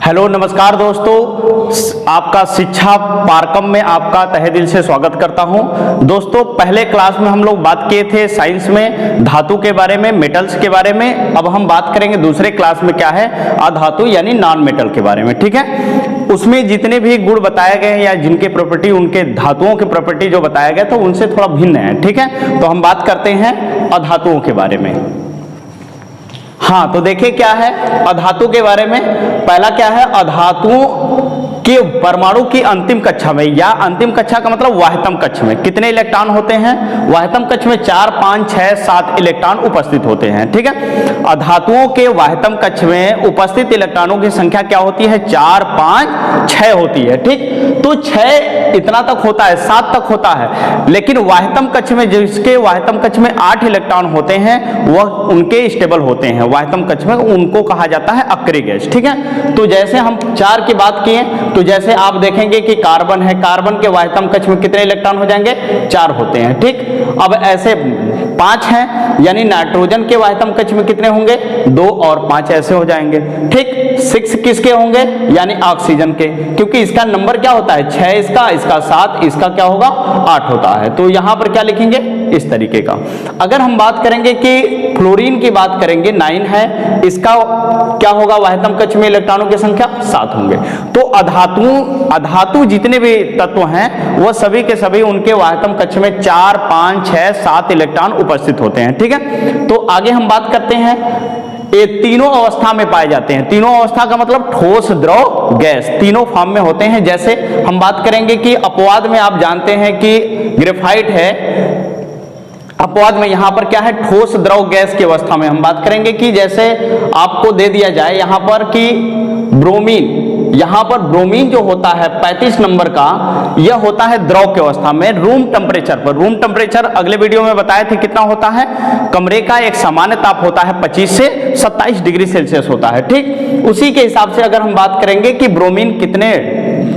Hello नमस्कार दोस्तों, आपका शिक्षा पारकम में आपका तहे दिल से स्वागत करता हूं। दोस्तों पहले क्लास में हम लोग बात किए थे साइंस में धातु के बारे में, मेटल्स के बारे में। अब हम बात करेंगे दूसरे क्लास में क्या है, अधातु यानी नॉन मेटल के बारे में। ठीक है, उसमें जितने भी गुण बताए गए हैं या जिनके प्रॉपर्टी, उनके धातुओं के प्रॉपर्टी जो बताया गया था उनसे थोड़ा भिन्न है। ठीक है, तो हम बात करते हैं अधातुओं के बारे में। हाँ, तो देखिए क्या है अधातु के बारे में। पहला क्या है, अधातुओं के परमाणु की अंतिम कक्षा में, या अंतिम कक्षा का मतलब वाह्यतम कक्ष में कितने इलेक्ट्रॉन होते हैं। वाह्यतम कक्ष में 4, 5, 6, 7 इलेक्ट्रॉन उपस्थित होते हैं। ठीक है, अधातुओं के वाह्यतम कक्ष में उपस्थित इलेक्ट्रॉनों की संख्या क्या होती है, 4, 5, 6 होती है। ठीक, तो 6 इतना तक होता है, 7 तक होता है, लेकिन वाह्यतम कक्ष में जिसके वाह्यतम कक्ष में 8 इलेक्ट्रॉन होते हैं वह उनके स्टेबल होते हैं वाह्यतम कक्ष में, उनको कहा जाता है अक्रिय गैस। ठीक है, तो जैसे हम 4 की बात किए तो जैसे आप देखेंगे कि कार्बन है, कार्बन के वाह्यतम कक्ष में कितने इलेक्ट्रॉन हो जाएंगे, 4 होते हैं। ठीक, अब ऐसे 5 हैं, यानी नाइट्रोजन के वाह्यतम कक्ष में कितने होंगे, 2 और 5 ऐसे हो जाएंगे। ठीक, 6 किसके होंगे, यानी ऑक्सीजन के, क्योंकि इसका नंबर क्या होता है 6, इसका 7, इसका क्या होगा 8 होता है। तो यहां पर क्या लिखेंगे, इस तरीके का। अगर हम बात करेंगे कि फ्लोरीन की बात करेंगे, 9 है, इसका क्या होगा वाह्यतम कक्ष में इलेक्ट्रॉनों की संख्या 7 होंगे। तो अधातु जितने भी तत्व हैं वह सभी के सभी उनके वाह्यतम कक्ष में 4, 5, 6, 7 इलेक्ट्रॉन उपस्थित होते हैं। ठीक है, तो आगे हम बात करते हैं, ये तीनों अवस्था में पाए जाते हैं। तीनों अवस्था का मतलब ठोस, द्रव, गैस, तीनों फॉर्म में होते हैं। जैसे हम बात करेंगे कि अपवाद में आप जानते हैं कि ग्रेफाइट है, अपवाद में यहां पर क्या है, ठोस, द्रव, गैस की अवस्था में हम बात करेंगे कि जैसे आपको दे दिया जाए यहां पर कि ब्रोमीन, यहां पर ब्रोमीन जो होता है 35 नंबर का, यह होता है द्रव की अवस्था में रूम टेम्परेचर पर। रूम टेम्परेचर अगले वीडियो में बताए थे कितना होता है, कमरे का एक सामान्य ताप होता है 25 से 27 डिग्री सेल्सियस होता है। ठीक, उसी के हिसाब से अगर हम बात करेंगे कि ब्रोमीन कितने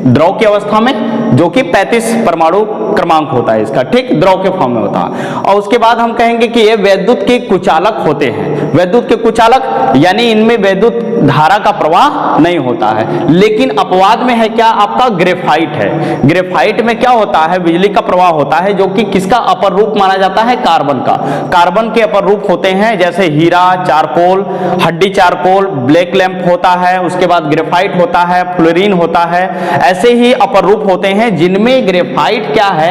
द्रव की अवस्था में, जो कि 35 परमाणु क्रमांक होता है इसका। ठीक, द्रव के फॉर्म में होता है। और उसके बाद हम कहेंगे कि ये वैद्युत के कुचालक होते हैं। वैद्युत के कुचालक यानी इनमें वैद्युत धारा का प्रवाह नहीं होता है। लेकिन अपवाद में है क्या, आपका ग्रेफाइट है। ग्रेफाइट में क्या होता है, बिजली का प्रवाह होता है, जो कि किसका अपर रूप माना जाता है, कार्बन का। कार्बन के अपर रूप होते हैं जैसे हीरा, चारकोल, हड्डी चारकोल, ब्लैक लैंप होता है, उसके बाद ग्रेफाइट होता है, फ्लोरीन होता है। ऐसे ही अपर रूप होते हैं जिनमें ग्रेफाइट क्या है,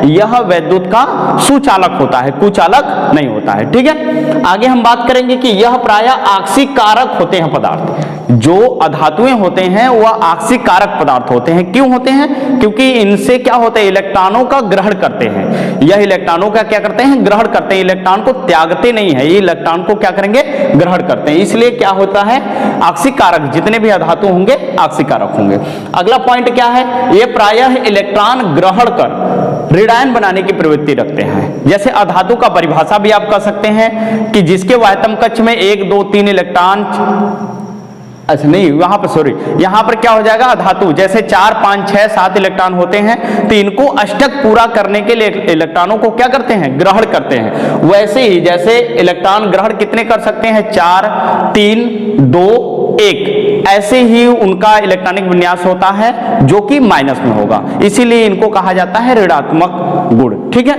यह वैद्युत का सुचालक होता है, कुचालक नहीं होता है। ठीक है, आगे हम बात करेंगे कि यह प्रायः आक्सीय कारक होते हैं पदार्थ। जो अधातुएं होते हैं वह आक्सीय कारक पदार्थ होते हैं। क्यों होते हैं, क्योंकि इनसे क्या होता है, इलेक्ट्रॉनों का ग्रहण करते हैं। यह इलेक्ट्रॉनों का क्या करते हैं, ग्रहण करते हैं। इलेक्ट्रॉन को त्यागते नहीं है, ये इलेक्ट्रॉन को क्या करेंगे, ग्रहण करते हैं। इसलिए क्या होता है, आक्सीय कारक, जितने भी अधातु होंगे आक्सीय कारक होंगे। अगला पॉइंट क्या है, ये प्रायः इलेक्ट्रॉन ग्रहण कर ऋणायन बनाने की प्रवृत्ति रखते हैं। जैसे अधातु का परिभाषा भी आप कर सकते हैं कि जिसके वाह्यतम कक्ष में 1, 2, 3 इलेक्ट्रॉन, अच्छा नहीं, वहां पर सॉरी, यहां पर क्या हो जाएगा, अधातु जैसे 4, 5, 6, 7 इलेक्ट्रॉन होते हैं, तो इनको अष्टक पूरा करने के लिए इलेक्ट्रॉनों को क्या करते हैं, ग्रहण करते हैं। वैसे ही जैसे इलेक्ट्रॉन ग्रहण कितने कर सकते हैं, 4, 3, 2, 1, ऐसे ही उनका इलेक्ट्रॉनिक विन्यास होता है जो कि माइनस में होगा, इसीलिए इनको कहा जाता है ऋणात्मक गुण। ठीक है,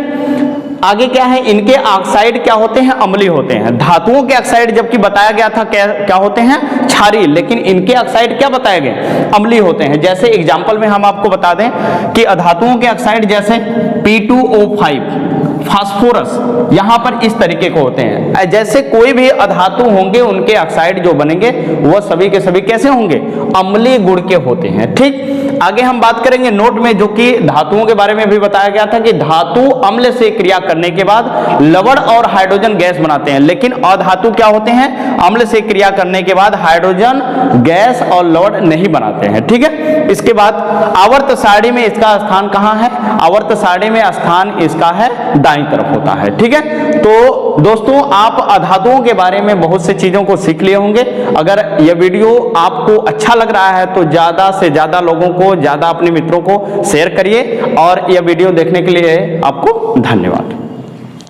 आगे क्या है, इनके ऑक्साइड क्या होते हैं, अम्लीय होते हैं। धातुओं के ऑक्साइड जबकि बताया गया था क्या होते हैं, क्षारीय, लेकिन इनके ऑक्साइड क्या बताए गए, अम्लीय होते हैं। जैसे एग्जांपल में हम आपको बता दें कि अधातुओं के ऑक्साइड जैसे P2O5, फास्फोरस, यहां पर इस तरीके को होते हैं। जैसे कोई भी अधातु होंगे उनके ऑक्साइड जो बनेंगे वह सभी के सभी कैसे होंगे, अम्लीय गुण के होते हैं। ठीक, आगे हम बात करेंगे नोट में, जो कि धातुओं के बारे में भी बताया गया था कि धातु अम्ल से क्रिया करने के बाद लवण और हाइड्रोजन गैस बनाते हैं, लेकिन अधातु क्या होते हैं, अम्ल से क्रिया करने के बाद हाइड्रोजन गैस और लवण नहीं बनाते हैं। ठीक है, इसके बाद आवर्त सारणी में इसका स्थान कहां है, आवर्त सारणी में स्थान इसका है दाईं तरफ होता है। ठीक है, तो दोस्तों आप अधातुओं के बारे में बहुत से चीजों को सीख लिए होंगे। अगर यह वीडियो आपको अच्छा लग रहा है तो ज्यादा से ज्यादा लोगों को, ज्यादा अपने मित्रों को शेयर करिए, और यह वीडियो देखने के लिए आपको धन्यवाद।